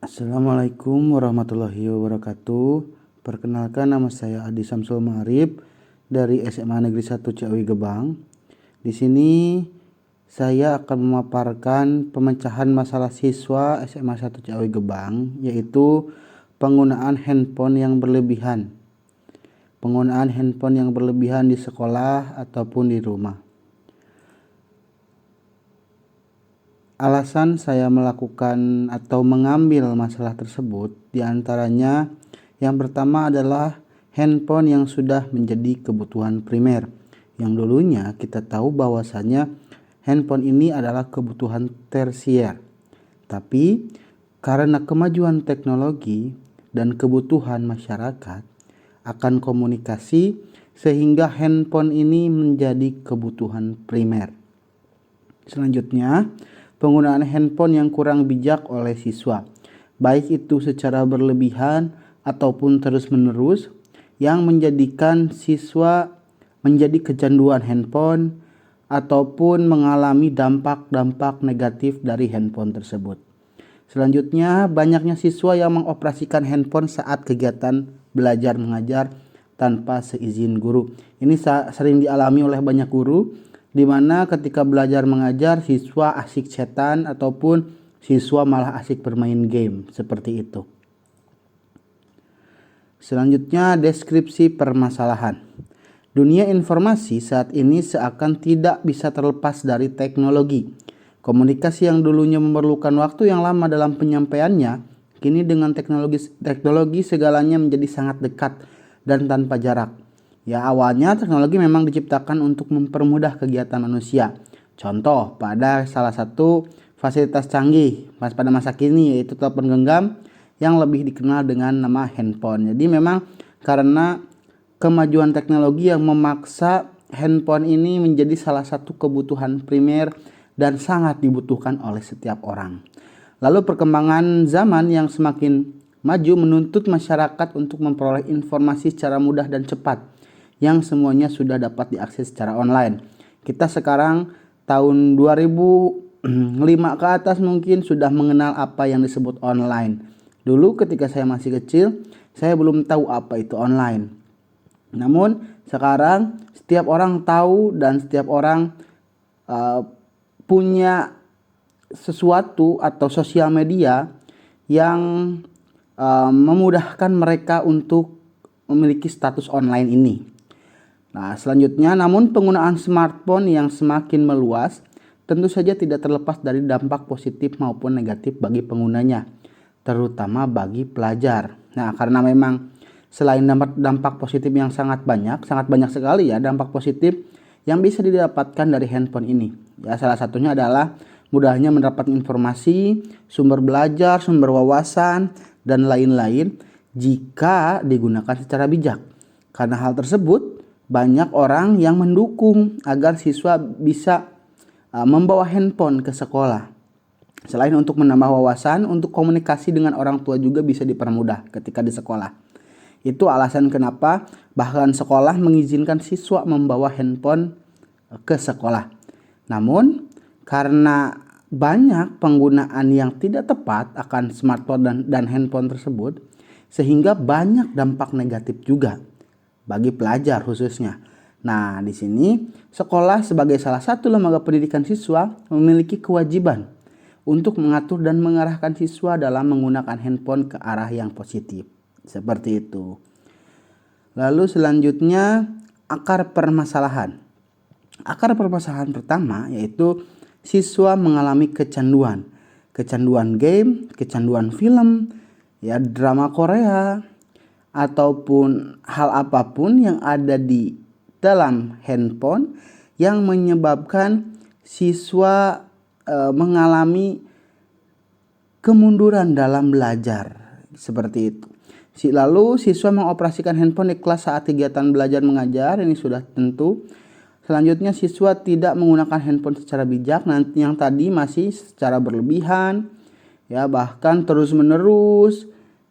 Assalamualaikum warahmatullahi wabarakatuh. Perkenalkan, nama saya Adi Samsul Ma'arif dari SMA Negeri 1 Ciawi Gebang. Di sini saya akan memaparkan pemecahan masalah siswa SMA 1 Ciawi Gebang, yaitu penggunaan handphone yang berlebihan. Penggunaan handphone yang berlebihan di sekolah ataupun di rumah. Alasan saya melakukan atau mengambil masalah tersebut diantaranya yang pertama adalah handphone yang sudah menjadi kebutuhan primer. Yang dulunya kita tahu bahwasanya handphone ini adalah kebutuhan tersier. Tapi karena kemajuan teknologi dan kebutuhan masyarakat akan komunikasi sehingga handphone ini menjadi kebutuhan primer. Selanjutnya, penggunaan handphone yang kurang bijak oleh siswa, baik itu secara berlebihan ataupun terus-menerus, yang menjadikan siswa menjadi kecanduan handphone ataupun mengalami dampak-dampak negatif dari handphone tersebut. Selanjutnya, banyaknya siswa yang mengoperasikan handphone saat kegiatan belajar mengajar tanpa seizin guru. Ini sering dialami oleh banyak guru, di mana ketika belajar mengajar siswa asik chatan ataupun siswa malah asik bermain game, seperti itu. Selanjutnya, deskripsi permasalahan. Dunia informasi saat ini seakan tidak bisa terlepas dari teknologi. Komunikasi yang dulunya memerlukan waktu yang lama dalam penyampaiannya, kini dengan teknologi segalanya menjadi sangat dekat dan tanpa jarak. Ya, awalnya teknologi memang diciptakan untuk mempermudah kegiatan manusia. Contoh, pada salah satu fasilitas canggih pada masa kini yaitu telepon genggam yang lebih dikenal dengan nama handphone. Jadi memang karena kemajuan teknologi yang memaksa handphone ini menjadi salah satu kebutuhan primer dan sangat dibutuhkan oleh setiap orang. Lalu perkembangan zaman yang semakin maju menuntut masyarakat untuk memperoleh informasi secara mudah dan cepat, yang semuanya sudah dapat diakses secara online. Kita sekarang tahun 2005 ke atas mungkin sudah mengenal apa yang disebut online. Dulu ketika saya masih kecil, saya belum tahu apa itu online. Namun sekarang setiap orang tahu dan setiap orang punya sesuatu atau sosial media yang memudahkan mereka untuk memiliki status online ini. Nah, selanjutnya, namun penggunaan smartphone yang semakin meluas tentu saja tidak terlepas dari dampak positif maupun negatif bagi penggunanya, terutama bagi pelajar. Nah, karena memang selain dampak positif yang sangat banyak sekali ya dampak positif yang bisa didapatkan dari handphone ini. Ya, salah satunya adalah mudahnya mendapat informasi, sumber belajar, sumber wawasan, dan lain-lain jika digunakan secara bijak. Karena hal tersebut, banyak orang yang mendukung agar siswa bisa membawa handphone ke sekolah. Selain untuk menambah wawasan, untuk komunikasi dengan orang tua juga bisa dipermudah ketika di sekolah. Itu alasan kenapa bahkan sekolah mengizinkan siswa membawa handphone ke sekolah. Namun, karena banyak penggunaan yang tidak tepat akan smartphone dan handphone tersebut, sehingga banyak dampak negatif juga bagi pelajar khususnya. Nah, di sini sekolah sebagai salah satu lembaga pendidikan siswa memiliki kewajiban untuk mengatur dan mengarahkan siswa dalam menggunakan handphone ke arah yang positif. Seperti itu. Lalu selanjutnya, akar permasalahan. Akar permasalahan pertama yaitu siswa mengalami kecanduan. Kecanduan game, kecanduan film, ya drama Korea, ataupun hal apapun yang ada di dalam handphone yang menyebabkan siswa mengalami kemunduran dalam belajar, seperti itu. Lalu siswa mengoperasikan handphone di kelas saat kegiatan belajar mengajar, ini sudah tentu. Selanjutnya, siswa tidak menggunakan handphone secara bijak, nanti yang tadi masih secara berlebihan, ya bahkan terus-menerus.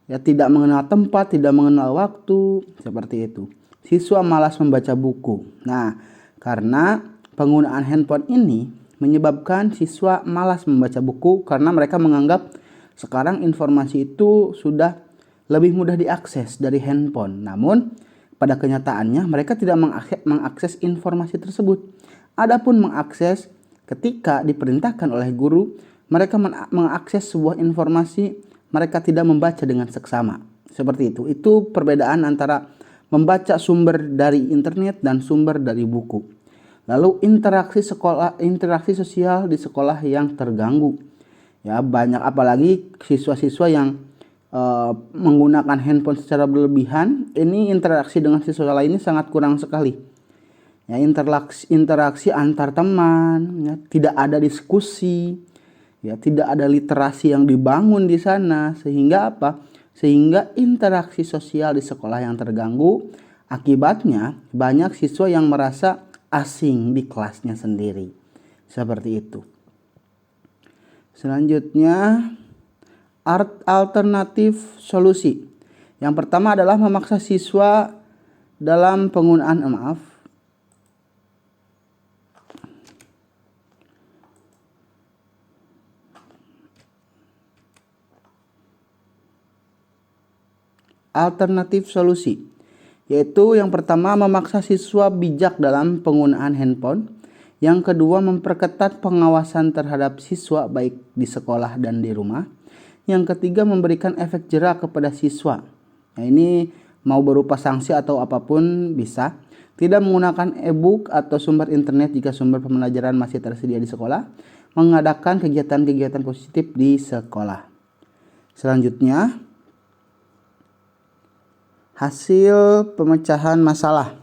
Ya, tidak mengenal tempat, tidak mengenal waktu, seperti itu. Siswa malas membaca buku. Nah, karena penggunaan handphone ini menyebabkan siswa malas membaca buku karena mereka menganggap Sekarang informasi itu sudah lebih mudah diakses dari handphone. Namun pada kenyataannya mereka tidak mengakses informasi tersebut. Adapun mengakses ketika diperintahkan oleh guru, mereka mengakses sebuah informasi, mereka tidak membaca dengan seksama. Seperti itu. Itu perbedaan antara membaca sumber dari internet dan sumber dari buku. Lalu interaksi sosial di sekolah yang terganggu. Ya, banyak apalagi siswa-siswa yang menggunakan handphone secara berlebihan, ini interaksi dengan siswa lainnya sangat kurang sekali. Ya, interaksi antar teman, ya, tidak ada diskusi, ya, tidak ada literasi yang dibangun di sana, sehingga apa? Sehingga interaksi sosial di sekolah yang terganggu. Akibatnya banyak siswa yang merasa asing di kelasnya sendiri. Seperti itu. Selanjutnya, alternatif solusi. Yang pertama adalah memaksa siswa dalam penggunaan alternatif solusi, yaitu yang pertama memaksa siswa bijak dalam penggunaan handphone, yang kedua memperketat pengawasan terhadap siswa baik di sekolah dan di rumah, yang ketiga memberikan efek jera kepada siswa. Nah, ini mau berupa sanksi atau apapun bisa. Tidak menggunakan e-book atau sumber internet jika sumber pembelajaran masih tersedia di sekolah, mengadakan kegiatan-kegiatan positif di sekolah. Selanjutnya, hasil pemecahan masalah.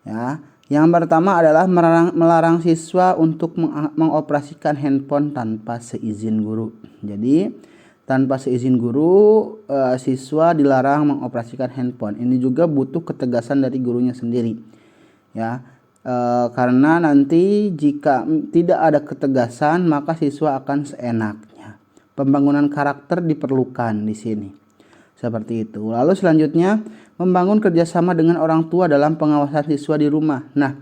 Ya, yang pertama adalah melarang siswa untuk mengoperasikan handphone tanpa seizin guru. Jadi tanpa seizin guru, siswa dilarang mengoperasikan handphone. Ini juga butuh ketegasan dari gurunya sendiri. Ya, karena nanti jika tidak ada ketegasan maka siswa akan seenaknya. Pembangunan karakter diperlukan di sini. Seperti itu. Lalu selanjutnya, membangun kerjasama dengan orang tua dalam pengawasan siswa di rumah. Nah,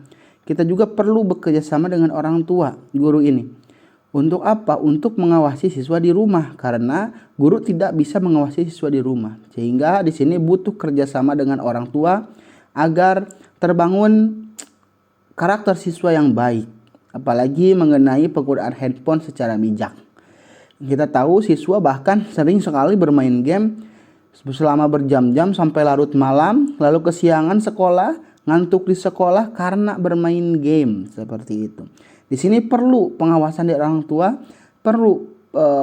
kita juga perlu bekerjasama dengan orang tua guru ini. Untuk apa? Untuk mengawasi siswa di rumah, karena guru tidak bisa mengawasi siswa di rumah. Sehingga di sini butuh kerjasama dengan orang tua agar terbangun karakter siswa yang baik. Apalagi mengenai penggunaan handphone secara bijak. Kita tahu siswa bahkan sering sekali bermain game selama berjam-jam sampai larut malam, lalu kesiangan sekolah, ngantuk di sekolah karena bermain game. Seperti itu. Di sini perlu pengawasan dari orang tua, perlu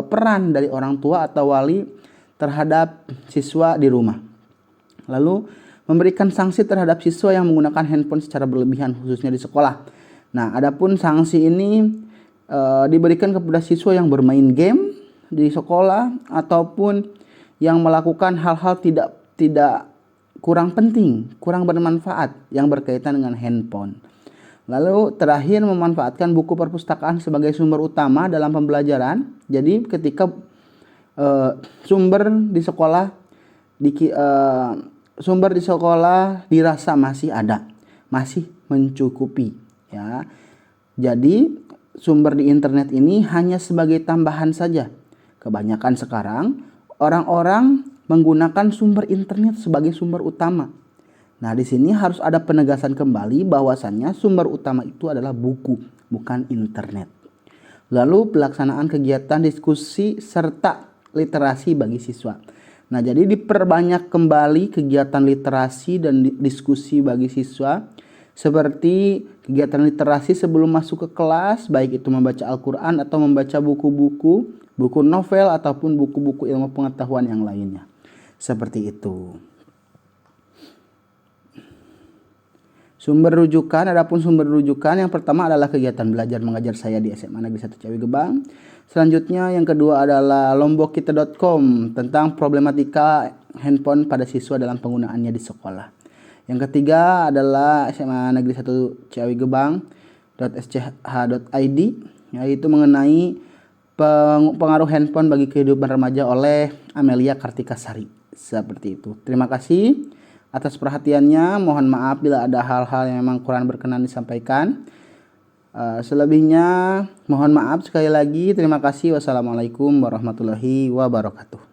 peran dari orang tua atau wali terhadap siswa di rumah. Lalu memberikan sanksi terhadap siswa yang menggunakan handphone secara berlebihan khususnya di sekolah. Nah, adapun sanksi ini diberikan kepada siswa yang bermain game di sekolah ataupun yang melakukan hal-hal tidak kurang penting, kurang bermanfaat yang berkaitan dengan handphone. Lalu terakhir, memanfaatkan buku perpustakaan sebagai sumber utama dalam pembelajaran. Jadi ketika sumber di sekolah dirasa masih ada, masih mencukupi, ya. Jadi sumber di internet ini hanya sebagai tambahan saja. Kebanyakan sekarang orang-orang menggunakan sumber internet sebagai sumber utama. Nah, di sini harus ada penegasan kembali bahwasannya sumber utama itu adalah buku, bukan internet. Lalu pelaksanaan kegiatan diskusi serta literasi bagi siswa. Nah, jadi diperbanyak kembali kegiatan literasi dan diskusi bagi siswa, seperti kegiatan literasi sebelum masuk ke kelas, baik itu membaca Al-Quran atau membaca buku-buku, buku novel ataupun buku-buku ilmu pengetahuan yang lainnya. Seperti itu. Sumber rujukan, adapun sumber rujukan yang pertama adalah kegiatan belajar mengajar saya di SMA Negeri 1 Ciawi Gebang. Selanjutnya yang kedua adalah lombokkita.com tentang problematika handphone pada siswa dalam penggunaannya di sekolah. Yang ketiga adalah SMA Negeri 1 Ciawi Gebang.sch.id, yaitu mengenai pengaruh handphone bagi kehidupan remaja oleh Amelia Kartikasari. Seperti itu. Terima kasih atas perhatiannya. Mohon maaf bila ada hal-hal yang memang kurang berkenan disampaikan. Selebihnya mohon maaf sekali lagi. Terima kasih. Wassalamualaikum warahmatullahi wabarakatuh.